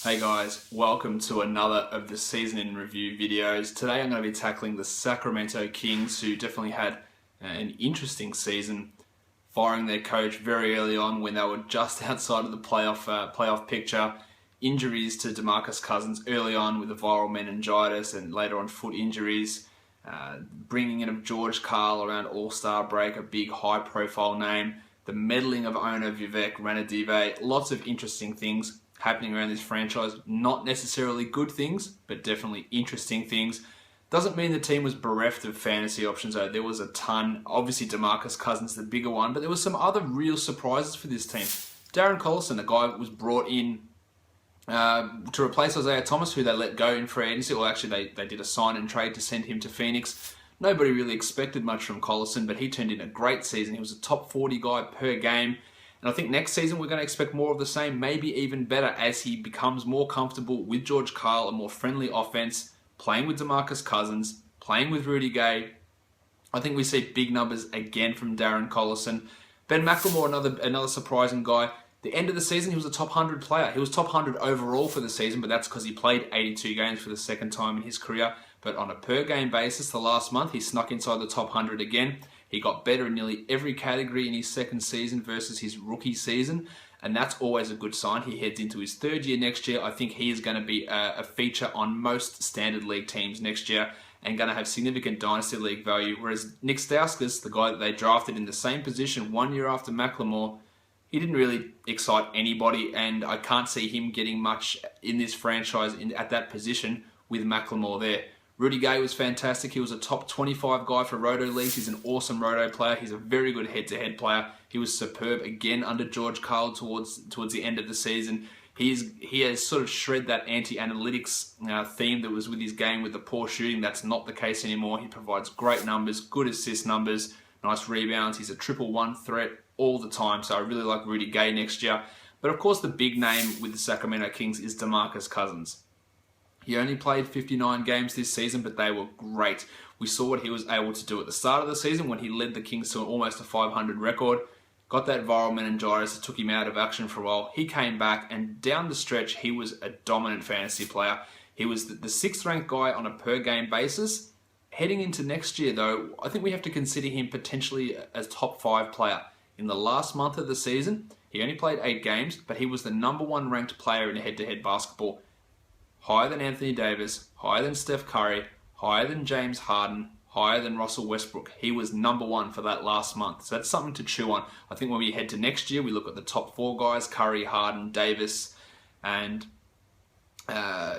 Hey guys, welcome to another of the season in review videos. Today I'm going to be tackling the Sacramento Kings, who definitely had an interesting season, firing their coach very early on when they were just outside of the playoff picture. Injuries to DeMarcus Cousins early on with a viral meningitis and later on foot injuries. Bringing in of George Karl around All-Star break, a big high-profile name. The meddling of owner Vivek Ranadive. Lots of interesting things happening around this franchise. Not necessarily good things, but definitely interesting things. Doesn't mean the team was bereft of fantasy options though. There was a ton. Obviously DeMarcus Cousins, the bigger one, but there was some other real surprises for this team. Darren Collison, a guy was brought in to replace Isaiah Thomas, who they let go in free agency. Well, actually, they did a sign and trade to send him to Phoenix. Nobody really expected much from Collison, but he turned in a great season. He was a top 40 guy per game. And I think next season we're going to expect more of the same, maybe even better, as he becomes more comfortable with George Karl, a more friendly offense, playing with DeMarcus Cousins, playing with Rudy Gay. I think we see big numbers again from Darren Collison. Ben McLemore, another surprising guy. The end of the season, he was a top 100 player. He was top 100 overall for the season, but that's because he played 82 games for the second time in his career. But on a per-game basis, the last month, he snuck inside the top 100 again. He got better in nearly every category in his second season versus his rookie season, and that's always a good sign. He heads into his third year next year. I think he is going to be a feature on most standard league teams next year and going to have significant dynasty league value, whereas Nick Stauskas, the guy that they drafted in the same position 1 year after McLemore, he didn't really excite anybody, and I can't see him getting much in this franchise at that position with McLemore there. Rudy Gay was fantastic. He was a top 25 guy for Roto Leagues. He's an awesome Roto player. He's a very good head-to-head player. He was superb again under George Karl towards the end of the season. He has sort of shred that anti-analytics theme that was with his game with the poor shooting. That's not the case anymore. He provides great numbers, good assist numbers, nice rebounds. He's a 1-1 threat all the time. So I really like Rudy Gay next year. But of course the big name with the Sacramento Kings is DeMarcus Cousins. He only played 59 games this season, but they were great. We saw what he was able to do at the start of the season when he led the Kings to almost a 500 record. Got that viral meningitis that took him out of action for a while. He came back, and down the stretch, he was a dominant fantasy player. He was the 6th ranked guy on a per-game basis. Heading into next year, though, I think we have to consider him potentially as top 5 player. In the last month of the season, he only played 8 games, but he was the #1 ranked player in head-to-head basketball. Higher than Anthony Davis, higher than Steph Curry, higher than James Harden, higher than Russell Westbrook. He was #1 for that last month. So that's something to chew on. I think when we head to next year, we look at the top 4 guys, Curry, Harden, Davis, and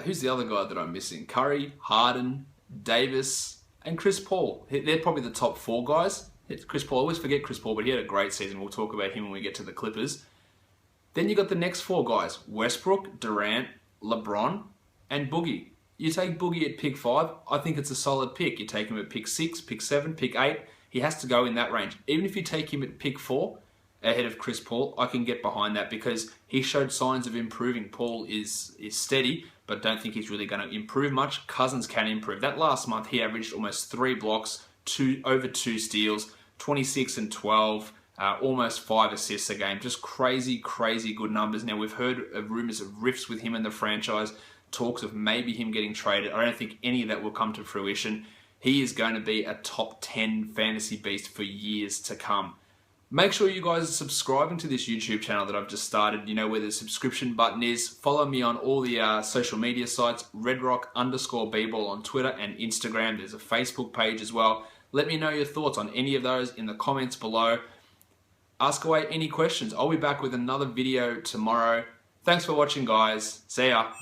who's the other guy that I'm missing? Curry, Harden, Davis, and Chris Paul. They're probably the top 4 guys. Chris Paul, I always forget Chris Paul, but he had a great season. We'll talk about him when we get to the Clippers. Then you got the next 4 guys, Westbrook, Durant, LeBron, and Boogie. You take Boogie at pick 5, I think it's a solid pick. You take him at pick 6, pick 7, pick 8, he has to go in that range. Even if you take him at pick 4, ahead of Chris Paul, I can get behind that because he showed signs of improving. Paul is steady, but don't think he's really going to improve much. Cousins can improve. That last month, he averaged almost 3 blocks, over 2 steals, 26 and 12, almost 5 assists a game. Just crazy, crazy good numbers. Now, we've heard of rumors of rifts with him in the franchise, talks of maybe him getting traded. I don't think any of that will come to fruition. He is going to be a top 10 fantasy beast for years to come. Make sure you guys are subscribing to this YouTube channel that I've just started. You know where the subscription button is. Follow me on all the social media sites, redrock_bball on Twitter and Instagram. There's a Facebook page as well. Let me know your thoughts on any of those in the comments below. Ask away any questions. I'll be back with another video tomorrow. Thanks for watching, guys. See ya.